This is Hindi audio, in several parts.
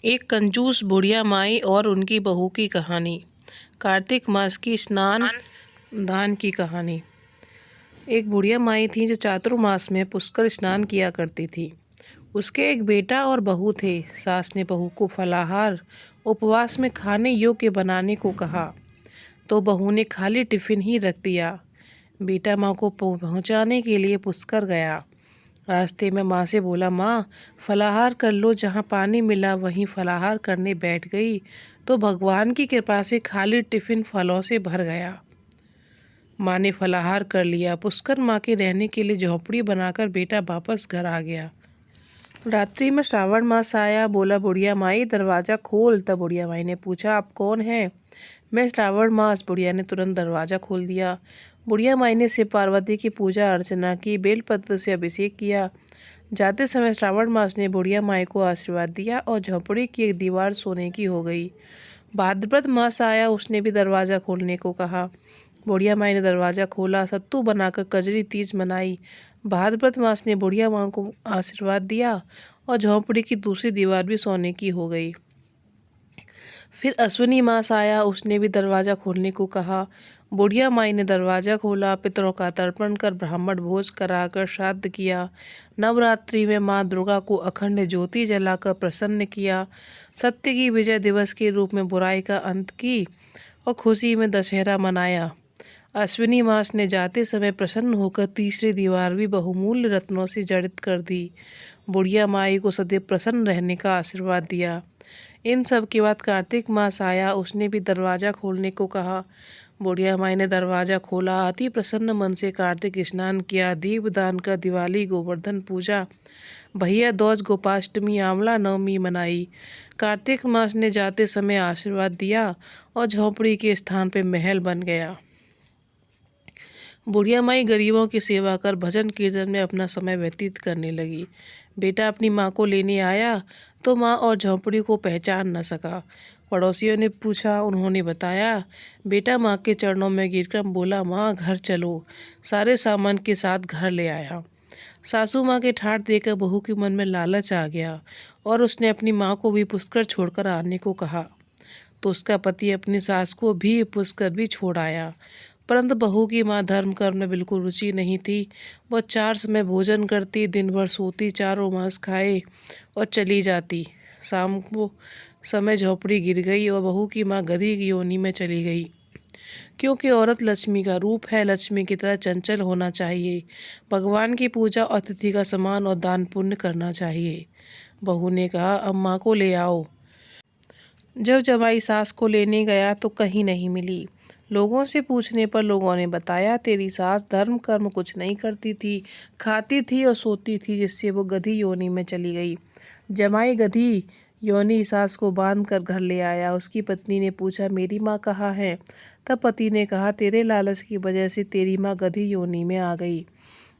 एक कंजूस बुढ़िया माई और उनकी बहू की कहानी। कार्तिक मास की स्नान दान की कहानी। एक बुढ़िया माई थी जो चातुर्मास में पुष्कर स्नान किया करती थी। उसके एक बेटा और बहू थे। सास ने बहू को फलाहार उपवास में खाने योग्य बनाने को कहा तो बहू ने खाली टिफिन ही रख दिया। बेटा माँ को पहुँचाने के लिए पुष्कर गया। रास्ते में माँ से बोला, माँ फलाहार कर लो। जहाँ पानी मिला वहीं फलाहार करने बैठ गई तो भगवान की कृपा से खाली टिफिन फलों से भर गया। माँ ने फलाहार कर लिया। पुष्कर माँ के रहने के लिए झोंपड़ी बनाकर बेटा वापस घर आ गया। रात्रि में श्रावण मास आया। बोला, बुढ़िया माई दरवाज़ा खोल। तब बुढ़िया माई ने पूछा, आप कौन है? मैं श्रावण मास। बुढ़िया ने तुरंत दरवाज़ा खोल दिया। बुढ़िया माई ने शिव पार्वती की पूजा अर्चना की, बेलपत्र से अभिषेक किया। जाते समय श्रावण मास ने बुढ़िया माई को आशीर्वाद दिया और झोंपड़ी की एक दीवार सोने की हो गई। भाद्रपद मास आया। उसने भी दरवाज़ा खोलने को कहा। बुढ़िया माई ने दरवाज़ा खोला। सत्तू बनाकर कजरी तीज मनाई। भाद्रपद मास ने बुढ़िया माँ को आशीर्वाद दिया और झोंपड़ी की दूसरी दीवार भी सोने की हो गई। फिर अश्विनी मास आया। उसने भी दरवाज़ा खोलने को कहा। बुढ़िया माई ने दरवाज़ा खोला। पितरों का तर्पण कर ब्राह्मण भोज कराकर श्राद्ध किया। नवरात्रि में माँ दुर्गा को अखंड ज्योति जलाकर प्रसन्न किया। सत्य की विजय दिवस के रूप में बुराई का अंत की और खुशी में दशहरा मनाया। अश्विनी मास ने जाते समय प्रसन्न होकर तीसरी दीवार भी बहुमूल्य रत्नों से जड़ित कर दी। बुढ़िया माई को सदैव प्रसन्न रहने का आशीर्वाद दिया। इन सब के बाद कार्तिक मास आया। उसने भी दरवाज़ा खोलने को कहा। बुढ़िया माई ने दरवाज़ा खोला। अति प्रसन्न मन से कार्तिक स्नान किया। दीपदान का दिवाली गोवर्धन पूजा, भैया दूज, गोपाष्टमी, आंवला नवमी मनाई। कार्तिक मास ने जाते समय आशीर्वाद दिया और झोंपड़ी के स्थान पर महल बन गया। बुढ़िया माई गरीबों की सेवा कर भजन कीर्तन में अपना समय व्यतीत करने लगी। बेटा अपनी माँ को लेने आया तो माँ और झोंपड़ी को पहचान न सका। पड़ोसियों ने पूछा। उन्होंने बताया। बेटा माँ के चरणों में गिरकर बोला, माँ घर चलो। सारे सामान के साथ घर ले आया। सासू माँ के ठाठ देकर बहू के मन में लालच आ गया और उसने अपनी माँ को भी पुष्कर छोड़कर आने को कहा तो उसका पति अपनी सास को भी पुष्कर भी छोड़ आया। परंतु बहू की माँ धर्म कर्म में बिल्कुल रुचि नहीं थी। वह 4 समय भोजन करती, दिन भर सोती, चारों मास खाए और चली जाती। शाम को समय झोपड़ी गिर गई और बहू की माँ गधी की योनि में चली गई। क्योंकि औरत लक्ष्मी का रूप है, लक्ष्मी की तरह चंचल होना चाहिए। भगवान की पूजा और अतिथि का सम्मान और दान पुण्य करना चाहिए। बहू ने कहा, अब माँ को ले आओ। जब जमाई सास को लेने गया तो कहीं नहीं मिली। लोगों से पूछने पर लोगों ने बताया, तेरी सास धर्म कर्म कुछ नहीं करती थी, खाती थी और सोती थी, जिससे वो गधी योनि में चली गई। जमाई गधी योनि सास को बांध कर घर ले आया। उसकी पत्नी ने पूछा, मेरी माँ कहाँ है? तब पति ने कहा, तेरे लालच की वजह से तेरी माँ गधी योनि में आ गई।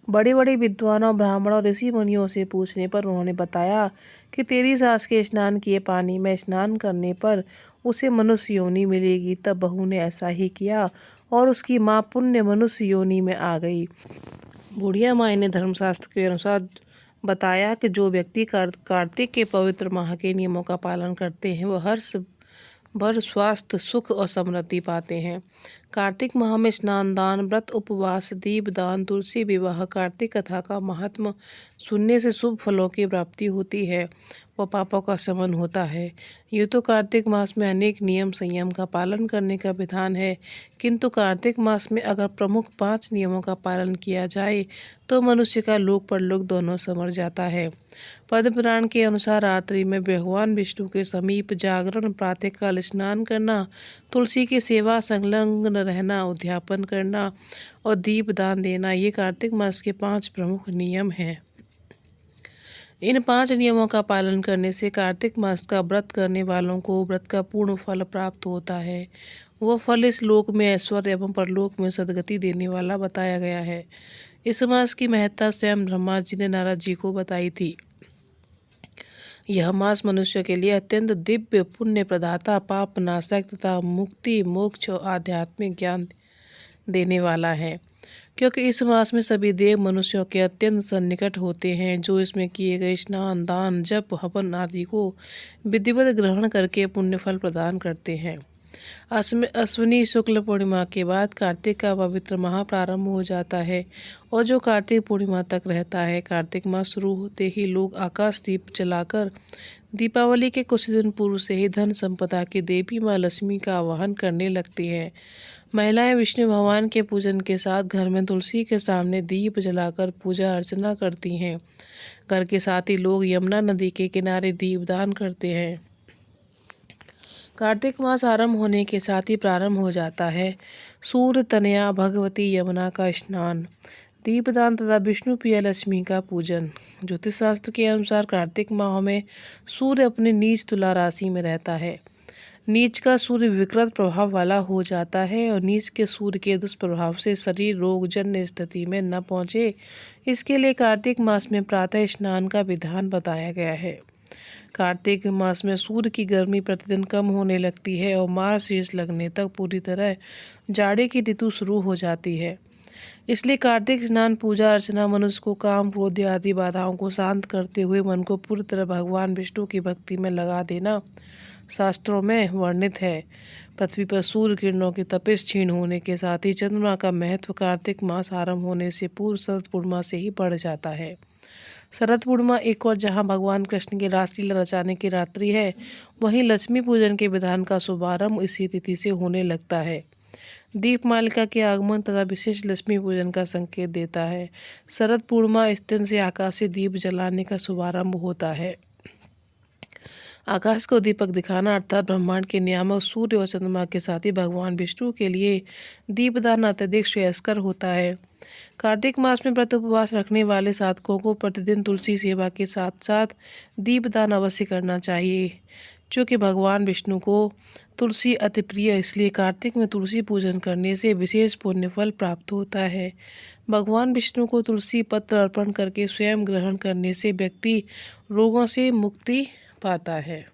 बड़े बड़े विद्वानों, ब्राह्मणों, ऋषि मुनियों से पूछने पर उन्होंने बताया कि तेरी सास के स्नान किए पानी में स्नान करने पर उसे मनुष्य योनि मिलेगी। तब बहू ने ऐसा ही किया और उसकी माँ पुण्य मनुष्य योनि में आ गई। बुढ़िया माई ने धर्मशास्त्र के अनुसार बताया कि जो व्यक्ति कार्तिक के पवित्र माह के नियमों का पालन करते हैं वह हर्ष भर स्वास्थ्य, सुख और समृद्धि पाते हैं। कार्तिक माह में स्नान दान, व्रत, उपवास, दीपदान, तुलसी विवाह, कार्तिक कथा का महात्म सुनने से शुभ फलों की प्राप्ति होती है व पापों का शमन होता है। यूँ तो कार्तिक मास में अनेक नियम संयम का पालन करने का विधान है, किंतु कार्तिक मास में अगर प्रमुख 5 नियमों का पालन किया जाए तो मनुष्य का लोक परलोक दोनों संवर जाता है। पद्म पुराण के अनुसार रात्रि में भगवान विष्णु के समीप जागरण, प्रातःकाल स्नान करना, तुलसी की सेवा, संलग्न रहना, उद्यापन करना और दीप दान देना, ये कार्तिक मास के 5 प्रमुख नियम हैं। इन 5 नियमों का पालन करने से कार्तिक मास का व्रत करने वालों को व्रत का पूर्ण फल प्राप्त होता है। वह फल इस लोक में ऐश्वर्य एवं परलोक में सद्गति देने वाला बताया गया है। इस मास की महत्ता स्वयं ब्रह्मा जी ने नारद जी को बताई थी। यह मास मनुष्य के लिए अत्यंत दिव्य, पुण्य प्रदाता, पाप नाशक तथा मुक्ति, मोक्ष और आध्यात्मिक ज्ञान देने वाला है। क्योंकि इस मास में सभी देव मनुष्यों के अत्यंत सन्निकट होते हैं, जो इसमें किए गए स्नान, दान, जप, हवन आदि को विधिवत ग्रहण करके पुण्य फल प्रदान करते हैं। अश्विनी शुक्ल पूर्णिमा के बाद कार्तिक का पवित्र माह प्रारंभ हो जाता है और जो कार्तिक पूर्णिमा तक रहता है। कार्तिक माह शुरू होते ही लोग आकाश दीप जलाकर दीपावली के कुछ दिन पूर्व से ही धन संपदा की देवी माँ लक्ष्मी का आवाहन करने लगती हैं। महिलाएं विष्णु भगवान के पूजन के साथ घर में तुलसी के सामने दीप जलाकर पूजा अर्चना करती हैं। घर के साथ ही लोग यमुना नदी के किनारे दीपदान करते हैं। कार्तिक मास आरंभ होने के साथ ही प्रारंभ हो जाता है सूर्य तनया भगवती यमुना का स्नान, दीपदान तथा विष्णु प्रिया लक्ष्मी का पूजन। ज्योतिष शास्त्र के अनुसार कार्तिक माह में सूर्य अपने नीच तुला राशि में रहता है। नीच का सूर्य विकृत प्रभाव वाला हो जाता है और नीच के सूर्य के दुष्प्रभाव से शरीर रोग जन्य स्थिति में न पहुँचे, इसके लिए कार्तिक मास में प्रातः स्नान का विधान बताया गया है। कार्तिक मास में सूर्य की गर्मी प्रतिदिन कम होने लगती है और मार्च शीर्ष लगने तक पूरी तरह जाड़े की ऋतु शुरू हो जाती है। इसलिए कार्तिक स्नान पूजा अर्चना मनुष्य को काम क्रोध आदि बाधाओं को शांत करते हुए मन को पूरी तरह भगवान विष्णु की भक्ति में लगा देना शास्त्रों में वर्णित है। पृथ्वी पर सूर्य किरणों की तपिश क्षीण होने के साथ ही चंद्रमा का महत्व कार्तिक मास आरंभ होने से पूर्व शरद पूर्णिमा से ही बढ़ जाता है। शरद पूर्णिमा एक और जहां भगवान कृष्ण की रासलीला रचाने की रात्रि है, वहीं लक्ष्मी पूजन के विधान का शुभारंभ इसी तिथि से होने लगता है। दीपमालिका के आगमन तथा विशेष लक्ष्मी पूजन का संकेत देता है। शरद पूर्णिमा इस दिन से आकाश से दीप जलाने का शुभारंभ होता है। आकाश को दीपक दिखाना अर्थात ब्रह्मांड के नियामक सूर्य और चंद्रमा के साथ ही भगवान विष्णु के लिए दीपदान अत्यधिक श्रेयस्कर होता है। कार्तिक मास में व्रत उपवास रखने वाले साधकों को प्रतिदिन तुलसी सेवा के साथ साथ दीपदान अवश्य करना चाहिए। चूँकि भगवान विष्णु को तुलसी अति प्रिय, इसलिए कार्तिक में तुलसी पूजन करने से विशेष पुण्य फल प्राप्त होता है। भगवान विष्णु को तुलसी पत्र अर्पण करके स्वयं ग्रहण करने से व्यक्ति रोगों से मुक्ति पाता है।